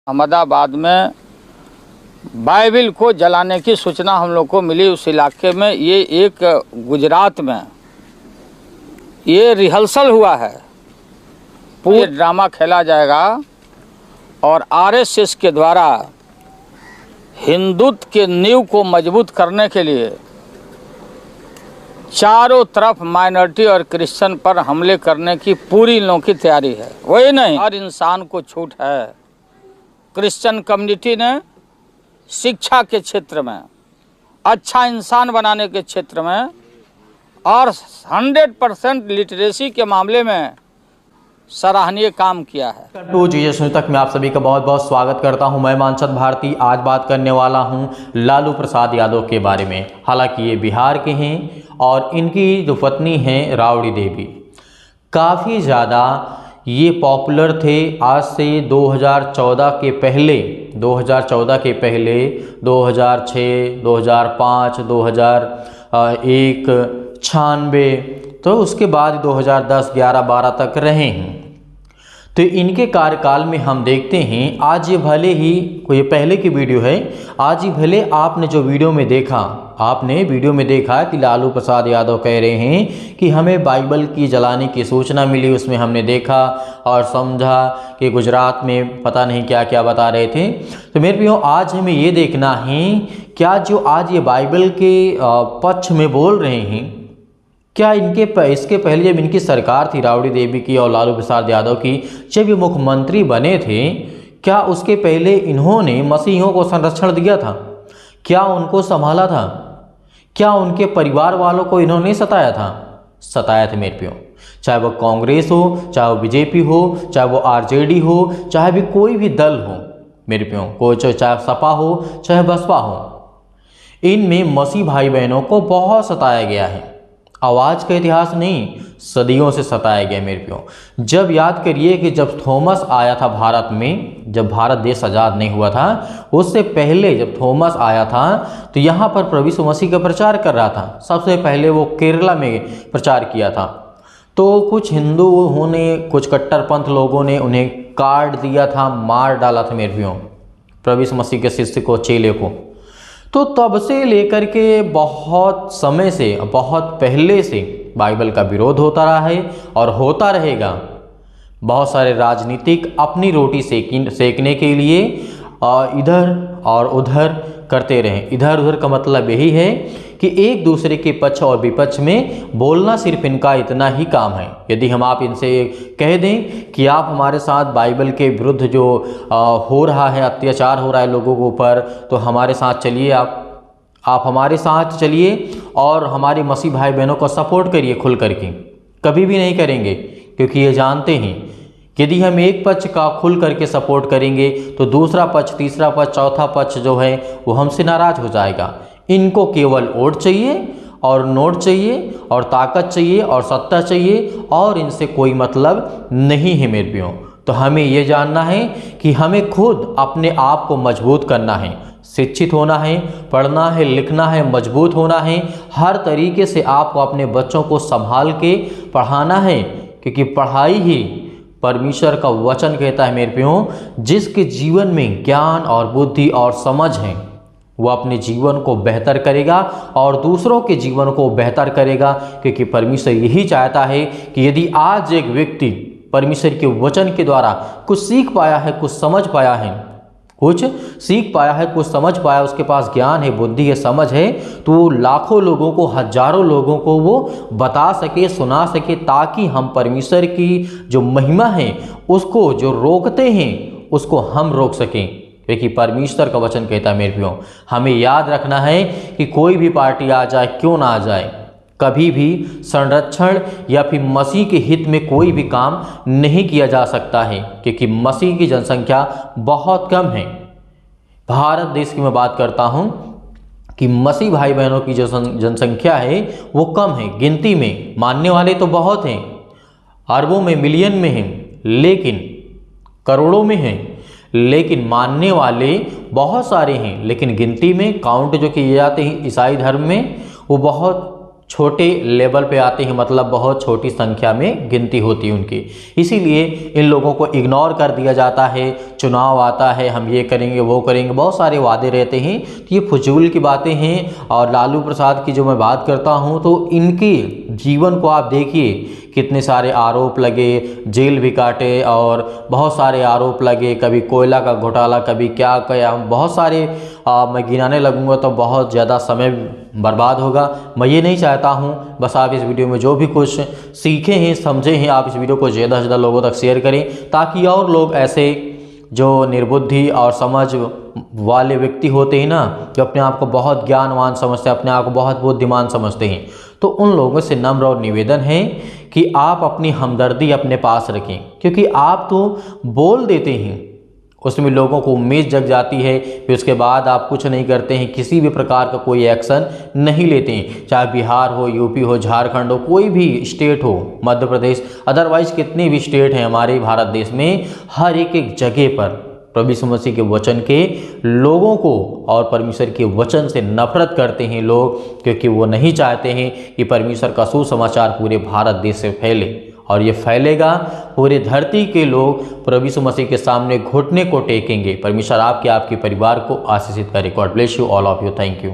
अहमदाबाद में बाइबिल को जलाने की सूचना हम लोग को मिली। उस इलाके में ये एक गुजरात में ये रिहर्सल हुआ है, पूरा ड्रामा खेला जाएगा और आरएसएस के द्वारा हिंदुत्व के नींव को मजबूत करने के लिए चारों तरफ माइनॉरिटी और क्रिश्चियन पर हमले करने की पूरी इन लोगों की तैयारी है। वही नहीं, हर इंसान को छूट है। क्रिश्चियन कम्युनिटी ने शिक्षा के क्षेत्र में, अच्छा इंसान बनाने के क्षेत्र में और 100% लिटरेसी के मामले में सराहनीय काम किया है। टू जीएस न्यूज़ तक मैं आप सभी का बहुत बहुत स्वागत करता हूं। मैं मानचंद भारती आज बात करने वाला हूं लालू प्रसाद यादव के बारे में। हालांकि ये बिहार के हैं और इनकी जो पत्नी हैं राबड़ी देवी, काफ़ी ज़्यादा ये पॉपुलर थे। आज से 2014 के पहले 2006, 2005, 2001, 96, तो उसके बाद 2010, 11, 12 तक रहे हैं। तो इनके कार्यकाल में हम देखते हैं, आज ये भले ही कोई पहले की वीडियो है, आज ही भले आपने जो वीडियो में देखा कि लालू प्रसाद यादव कह रहे हैं कि हमें बाइबल की जलाने की सूचना मिली। उसमें हमने देखा और समझा कि गुजरात में पता नहीं क्या क्या बता रहे थे। तो मेरे प्रियो, आज हमें ये देखना है क्या जो आज ये बाइबल के पक्ष में बोल रहे हैं, क्या इसके पहले जब इनकी सरकार थी राबड़ी देवी की और लालू प्रसाद यादव की, जब ये मुख्यमंत्री बने थे, क्या उसके पहले इन्होंने मसीहियों को संरक्षण दिया था? क्या उनको संभाला था? क्या उनके परिवार वालों को इन्होंने सताया था? सताया था मेरे प्रियो। चाहे वो कांग्रेस हो, चाहे वो बीजेपी हो, चाहे वो आरजेडी हो, चाहे भी कोई भी दल हो मेरे प्रियो, कोई चाहे सपा हो, चाहे बसपा हो, इनमें मसीह भाई बहनों को बहुत सताया गया है। आवाज़ का इतिहास नहीं, सदियों से सताया गया मेरे प्यो। जब याद करिए कि जब थॉमस आया था भारत में, जब भारत देश आज़ाद नहीं हुआ था, उससे पहले जब थॉमस आया था तो यहाँ पर प्रभु यीशु मसीह का प्रचार कर रहा था। सबसे पहले वो केरला में प्रचार किया था। तो कुछ हिंदुओं ने, कुछ कट्टरपंथ लोगों ने उन्हें काट दिया था, मार डाला था मेरे प्यो, प्रभु यीशु मसीह के शिष्य को, चेले को। तो तब से लेकर के बहुत समय से, बहुत पहले से बाइबल का विरोध होता रहा है और होता रहेगा। बहुत सारे राजनीतिक अपनी रोटी सेकने के लिए इधर और उधर करते रहे। इधर उधर का मतलब यही है कि एक दूसरे के पक्ष और विपक्ष में बोलना, सिर्फ इनका इतना ही काम है। यदि हम आप इनसे कह दें कि आप हमारे साथ बाइबल के विरुद्ध जो हो रहा है, अत्याचार हो रहा है लोगों के ऊपर, तो हमारे साथ चलिए, आप हमारे साथ चलिए और हमारे मसीह भाई बहनों को सपोर्ट करिए खुल करके। कभी भी नहीं करेंगे, क्योंकि ये जानते हैं यदि हम एक पक्ष का खुल करके सपोर्ट करेंगे तो दूसरा पक्ष, तीसरा पक्ष, चौथा पक्ष जो है वो हमसे नाराज़ हो जाएगा। इनको केवल वोट चाहिए और नोट चाहिए और ताकत चाहिए और सत्ता चाहिए, और इनसे कोई मतलब नहीं है मेरे प्रियो। तो हमें ये जानना है कि हमें खुद अपने आप को मजबूत करना है, शिक्षित होना है, पढ़ना है, लिखना है, मजबूत होना है। हर तरीके से आपको अपने बच्चों को संभाल के पढ़ाना है, क्योंकि पढ़ाई ही परमेश्वर का वचन कहता है मेरे प्रियो, जिसके जीवन में ज्ञान और बुद्धि और समझ है वो अपने जीवन को बेहतर करेगा और दूसरों के जीवन को बेहतर करेगा। क्योंकि परमेश्वर यही चाहता है कि यदि आज एक व्यक्ति परमेश्वर के वचन के द्वारा कुछ सीख पाया है, कुछ समझ पाया है, कुछ सीख पाया है, कुछ समझ पाया, उसके पास ज्ञान है, बुद्धि है, समझ है, तो वो लाखों लोगों को, हजारों लोगों को वो बता सके, सुना सके, ताकि हम परमेश्वर की जो महिमा है उसको, जो रोकते हैं उसको हम रोक सकें। क्योंकि परमेश्वर का वचन कहता है मेरे प्रियो, हमें याद रखना है कि कोई भी पार्टी आ जाए, क्यों ना आ जाए, कभी भी संरक्षण या फिर मसीह के हित में कोई भी काम नहीं किया जा सकता है, क्योंकि मसीह की जनसंख्या बहुत कम है। भारत देश की मैं बात करता हूं कि मसीह भाई बहनों की जो जनसंख्या है वो कम है। गिनती में मानने वाले तो बहुत हैं, अरबों में, मिलियन में हैं, लेकिन करोड़ों में हैं, लेकिन मानने वाले बहुत सारे हैं, लेकिन गिनती में, काउंट जो किए जाते हैं ईसाई धर्म में, वो बहुत छोटे लेवल पे आते हैं, मतलब बहुत छोटी संख्या में गिनती होती है उनकी, इसीलिए इन लोगों को इग्नोर कर दिया जाता है। चुनाव आता है, हम ये करेंगे वो करेंगे, बहुत सारे वादे रहते हैं, तो ये फजूल की बातें हैं। और लालू प्रसाद की जो मैं बात करता हूँ तो इनके जीवन को आप देखिए, कितने सारे आरोप लगे, जेल भी काटे और बहुत सारे आरोप लगे, कभी कोयला का घोटाला, कभी क्या क्या, बहुत सारे मैं गिनाने लगूंगा तो बहुत ज़्यादा समय बर्बाद होगा। मैं ये नहीं चाहता हूँ, बस आप इस वीडियो में जो भी कुछ सीखे हैं, समझे हैं, आप इस वीडियो को ज़्यादा से ज़्यादा लोगों तक शेयर करें, ताकि और लोग ऐसे जो निर्बुद्धि और समझ वाले व्यक्ति होते हैं ना, जो अपने आप को बहुत ज्ञानवान समझते हैं, अपने आप को बहुत बुद्धिमान समझते हैं, तो उन लोगों से नम्र और निवेदन है कि आप अपनी हमदर्दी अपने पास रखें, क्योंकि आप तो बोल देते हैं, उसमें लोगों को उम्मीद जग जाती है, फिर उसके बाद आप कुछ नहीं करते हैं, किसी भी प्रकार का कोई एक्शन नहीं लेते हैं, चाहे बिहार हो, यूपी हो, झारखंड हो, कोई भी स्टेट हो, मध्य प्रदेश, अदरवाइज कितनी भी स्टेट हैं हमारे भारत देश में, हर एक जगह पर प्रभु यीशु मसीह के वचन के लोगों को और परमेश्वर के वचन से नफरत करते हैं लोग, क्योंकि वो नहीं चाहते हैं कि परमेश्वर का सुसमाचार पूरे भारत देश से फैले, और ये फैलेगा, पूरे धरती के लोग प्रभु यीशु मसीह के सामने घुटने को टेकेंगे। परमेश्वर आपके परिवार को आशीषित करे। God bless you all of you. Thank you.